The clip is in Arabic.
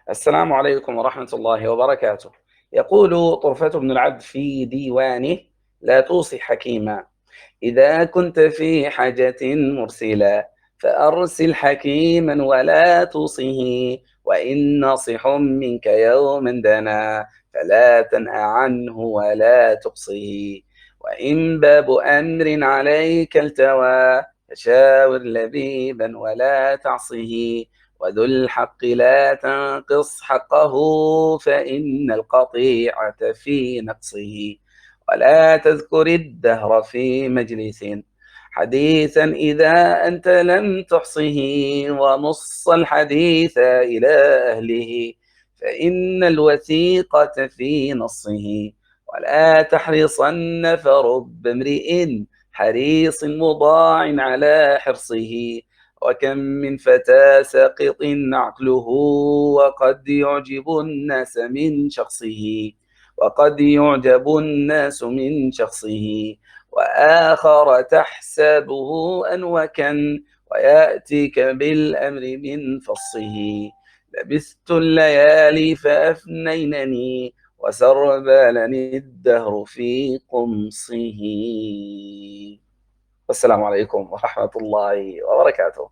السلام عليكم ورحمة الله وبركاته. يقول طرفة بن العبد في ديوانه: لا توصي حكيما، إذا كنت في حاجة مرسلا، فأرسل حكيما ولا توصه، وإن ناصح منك يوما دنا، فلا تنأ عنه ولا تقصه. وإن باب أمر عليك التوى، فشاور لبيبا ولا تعصه، وذو الحق لا تنقص حقه، فإن القطيعة في نقصه. ولا تذكر الدهر في مجلس حديثا إذا أنت لم تحصه، ونص الحديث إلى أهله، فإن الوثيقة في نصه. ولا تحرصن، فرب امرئ حريص مضاع على حرصه، وكم من فتى ساقط عقله، وقد يعجب الناس من شخصه. وقد يعجب الناس من شخصه، وآخر تحسبه أنوكا، ويأتيك بالأمر من فصه. لبثت الليالي فأفنينني، وسربلني الدهر في قمصه. والسلام عليكم ورحمة الله وبركاته.